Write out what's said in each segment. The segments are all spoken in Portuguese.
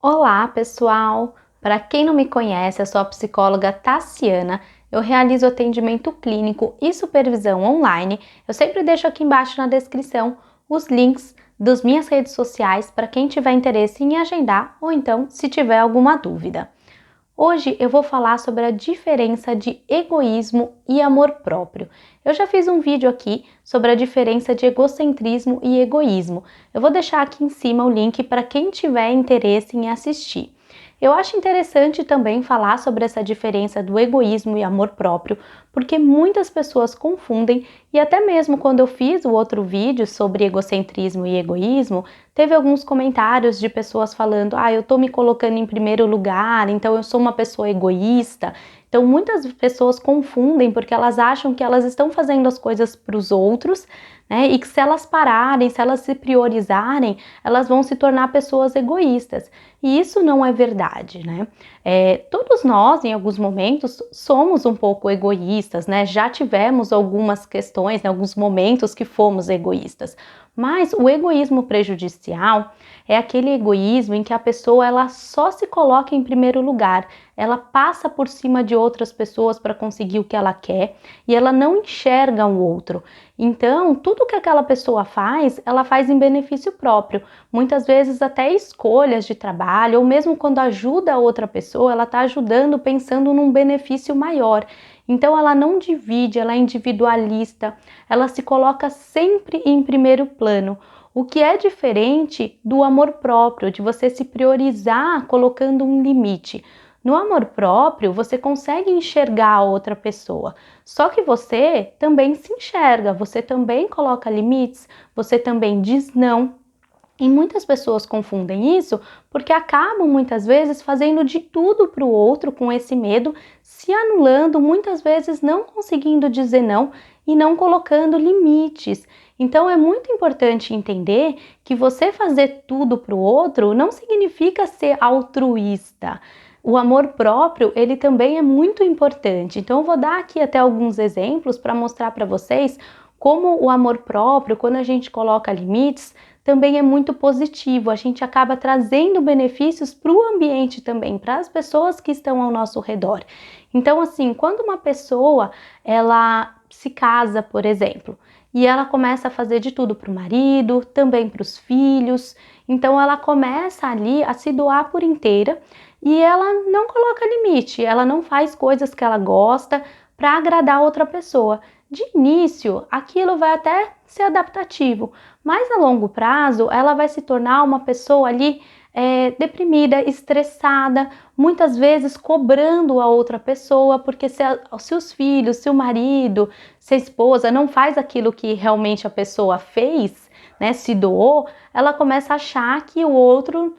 Olá, pessoal! Para quem não me conhece, eu sou a psicóloga Tassiana. Eu realizo atendimento clínico e supervisão online. Eu sempre deixo aqui embaixo na descrição os links das minhas redes sociais para quem tiver interesse em agendar ou então se tiver alguma dúvida. Hoje eu vou falar sobre a diferença de egoísmo e amor próprio. Eu já fiz um vídeo aqui sobre a diferença de egocentrismo e egoísmo. Eu vou deixar aqui em cima o link para quem tiver interesse em assistir. Eu acho interessante também falar sobre essa diferença do egoísmo e amor próprio, porque muitas pessoas confundem e até mesmo quando eu fiz o outro vídeo sobre egocentrismo e egoísmo, teve alguns comentários de pessoas falando: eu tô me colocando em primeiro lugar, então eu sou uma pessoa egoísta. Então muitas pessoas confundem porque elas acham que elas estão fazendo as coisas para os outros, né? E que se elas pararem, se elas se priorizarem, elas vão se tornar pessoas egoístas. E isso não é verdade, né? Todos nós, em alguns momentos, somos um pouco egoístas, né? Já tivemos algumas questões, né, alguns momentos que fomos egoístas. Mas o egoísmo prejudicial é aquele egoísmo em que a pessoa ela só se coloca em primeiro lugar, ela passa por cima de outras pessoas para conseguir o que ela quer e ela não enxerga o outro. Então, tudo que aquela pessoa faz, ela faz em benefício próprio. Muitas vezes até escolhas de trabalho, ou mesmo quando ajuda a outra pessoa, ela está ajudando pensando num benefício maior. Então ela não divide, ela é individualista, ela se coloca sempre em primeiro plano. O que é diferente do amor próprio, de você se priorizar colocando um limite. No amor próprio, você consegue enxergar a outra pessoa, só que você também se enxerga, você também coloca limites, você também diz não. E muitas pessoas confundem isso porque acabam muitas vezes fazendo de tudo para o outro com esse medo, se anulando, muitas vezes não conseguindo dizer não e não colocando limites. Então é muito importante entender que você fazer tudo para o outro não significa ser altruísta. O amor próprio, ele também é muito importante. Então eu vou dar aqui até alguns exemplos para mostrar para vocês como o amor próprio, quando a gente coloca limites, também é muito positivo, a gente acaba trazendo benefícios para o ambiente também, para as pessoas que estão ao nosso redor. Então, assim, quando uma pessoa, ela se casa, por exemplo, e ela começa a fazer de tudo para o marido, também para os filhos, então ela começa ali a se doar por inteira e ela não coloca limite, ela não faz coisas que ela gosta para agradar outra pessoa. De início, aquilo vai até ser adaptativo, mas a longo prazo ela vai se tornar uma pessoa ali deprimida, estressada, muitas vezes cobrando a outra pessoa, porque se os filhos, se o marido, se a esposa não faz aquilo que realmente a pessoa fez, né, se doou, ela começa a achar que o outro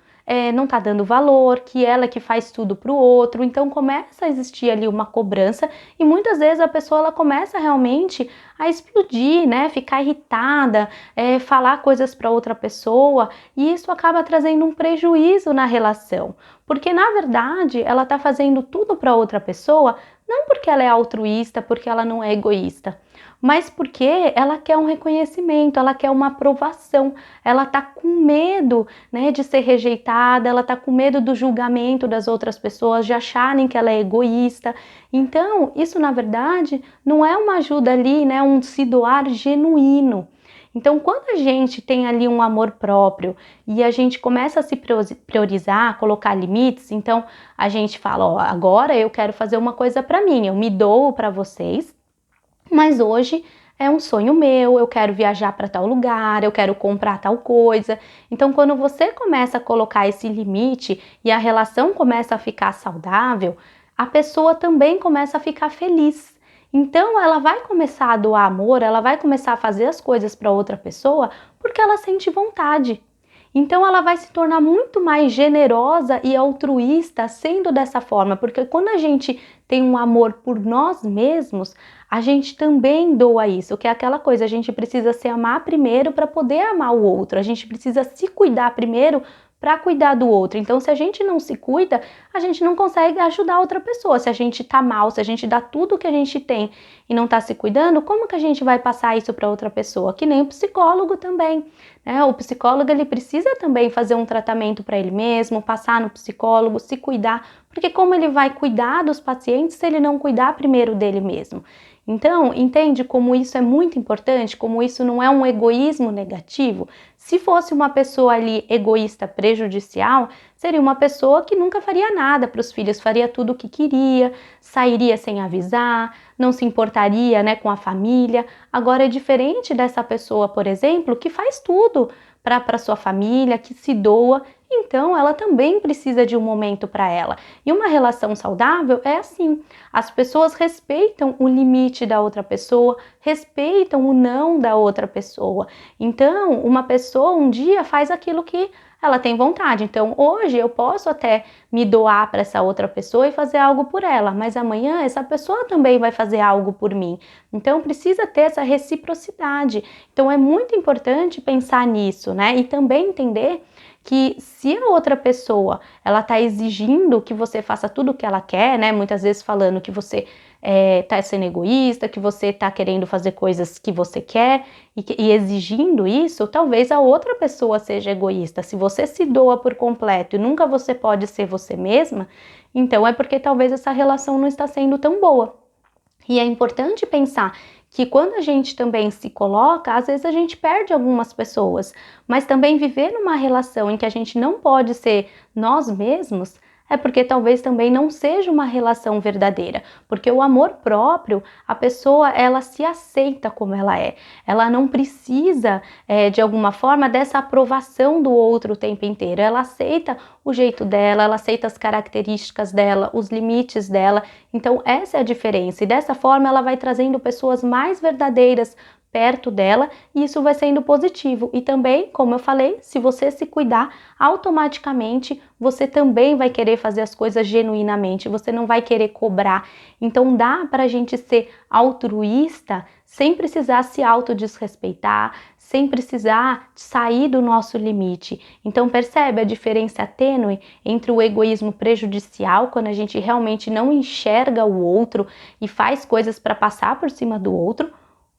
não tá dando valor, que ela que faz tudo pro outro, então começa a existir ali uma cobrança e muitas vezes a pessoa ela começa realmente a explodir, né, ficar irritada, falar coisas para outra pessoa e isso acaba trazendo um prejuízo na relação, porque na verdade ela tá fazendo tudo para outra pessoa, não porque ela é altruísta, porque ela não é egoísta, mas porque ela quer um reconhecimento, ela quer uma aprovação, ela tá com medo, né, de ser rejeitada, ela tá com medo do julgamento das outras pessoas, de acharem que ela é egoísta. Então, isso na verdade não é uma ajuda ali, né, um se doar genuíno. Então, quando a gente tem ali um amor próprio e a gente começa a se priorizar, colocar limites, então a gente fala, ó, agora eu quero fazer uma coisa para mim, eu me dou para vocês, mas hoje é um sonho meu, eu quero viajar para tal lugar, eu quero comprar tal coisa. Então, quando você começa a colocar esse limite e a relação começa a ficar saudável, a pessoa também começa a ficar feliz. Então, ela vai começar a doar amor, ela vai começar a fazer as coisas para outra pessoa porque ela sente vontade. Então ela vai se tornar muito mais generosa e altruísta sendo dessa forma, porque quando a gente tem um amor por nós mesmos, a gente também doa isso, que é aquela coisa, a gente precisa se amar primeiro para poder amar o outro, a gente precisa se cuidar primeiro para cuidar do outro. Então, se a gente não se cuida, a gente não consegue ajudar outra pessoa. Se a gente tá mal, se a gente dá tudo que a gente tem e não tá se cuidando, como que a gente vai passar isso para outra pessoa? Que nem o psicólogo também, né? O psicólogo, ele precisa também fazer um tratamento para ele mesmo, passar no psicólogo, se cuidar, porque como ele vai cuidar dos pacientes se ele não cuidar primeiro dele mesmo? Então, entende como isso é muito importante, como isso não é um egoísmo negativo? Se fosse uma pessoa ali egoísta, prejudicial, seria uma pessoa que nunca faria nada para os filhos, faria tudo o que queria, sairia sem avisar, não se importaria, né, com a família. Agora é diferente dessa pessoa, por exemplo, que faz tudo para sua família, que se doa. Então, ela também precisa de um momento para ela. E uma relação saudável é assim: as pessoas respeitam o limite da outra pessoa, respeitam o não da outra pessoa. Então, uma pessoa um dia faz aquilo que ela tem vontade. Então, hoje eu posso até me doar para essa outra pessoa e fazer algo por ela, mas amanhã essa pessoa também vai fazer algo por mim. Então, precisa ter essa reciprocidade. Então, é muito importante pensar nisso, né? E também entender que se a outra pessoa, ela tá exigindo que você faça tudo o que ela quer, né? Muitas vezes falando que você tá sendo egoísta, que você tá querendo fazer coisas que você quer e exigindo isso, talvez a outra pessoa seja egoísta. Se você se doa por completo e nunca você pode ser você mesma, então é porque talvez essa relação não está sendo tão boa. E é importante pensar que quando a gente também se coloca, às vezes a gente perde algumas pessoas, mas também viver numa relação em que a gente não pode ser nós mesmos, é porque talvez também não seja uma relação verdadeira, porque o amor próprio, a pessoa, ela se aceita como ela é, ela não precisa, de alguma forma, dessa aprovação do outro o tempo inteiro, ela aceita o jeito dela, ela aceita as características dela, os limites dela, então essa é a diferença, e dessa forma ela vai trazendo pessoas mais verdadeiras perto dela, e isso vai sendo positivo. E também, como eu falei, se você se cuidar, automaticamente você também vai querer fazer as coisas genuinamente, você não vai querer cobrar. Então dá para a gente ser altruísta sem precisar se autodesrespeitar, sem precisar sair do nosso limite. Então percebe a diferença tênue entre o egoísmo prejudicial, quando a gente realmente não enxerga o outro e faz coisas para passar por cima do outro,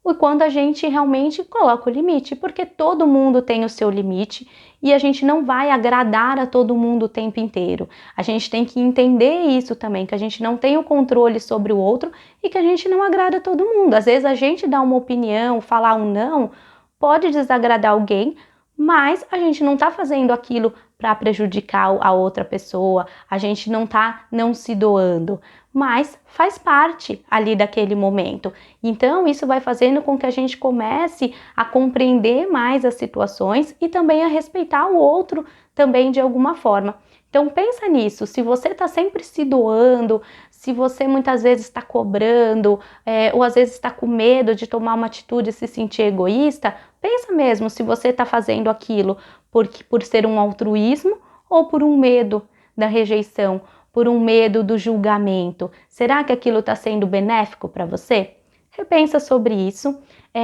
e quando a gente realmente coloca o limite, porque todo mundo tem o seu limite e a gente não vai agradar a todo mundo o tempo inteiro. A gente tem que entender isso também, que a gente não tem o controle sobre o outro e que a gente não agrada a todo mundo. Às vezes a gente dá uma opinião, falar um não, pode desagradar alguém, mas a gente não tá fazendo aquilo para prejudicar a outra pessoa, a gente não tá não se doando, mas faz parte ali daquele momento. Então isso vai fazendo com que a gente comece a compreender mais as situações e também a respeitar o outro também de alguma forma. Então pensa nisso, se você está sempre se doando, se você muitas vezes está cobrando, ou às vezes está com medo de tomar uma atitude e se sentir egoísta, pensa mesmo se você está fazendo aquilo por ser um altruísmo ou por um medo da rejeição, por um medo do julgamento. Será que aquilo está sendo benéfico para você? Repensa sobre isso.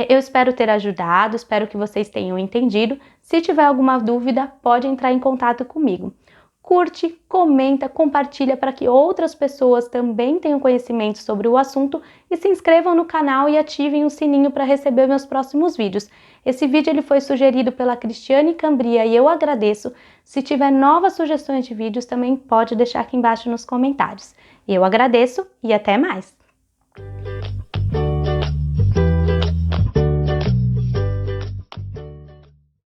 Eu espero ter ajudado, espero que vocês tenham entendido. Se tiver alguma dúvida, pode entrar em contato comigo. Curte, comenta, compartilha para que outras pessoas também tenham conhecimento sobre o assunto e se inscrevam no canal e ativem o sininho para receber meus próximos vídeos. Esse vídeo ele foi sugerido pela Cristiane Cambria e eu agradeço. Se tiver novas sugestões de vídeos, também pode deixar aqui embaixo nos comentários. Eu agradeço e até mais!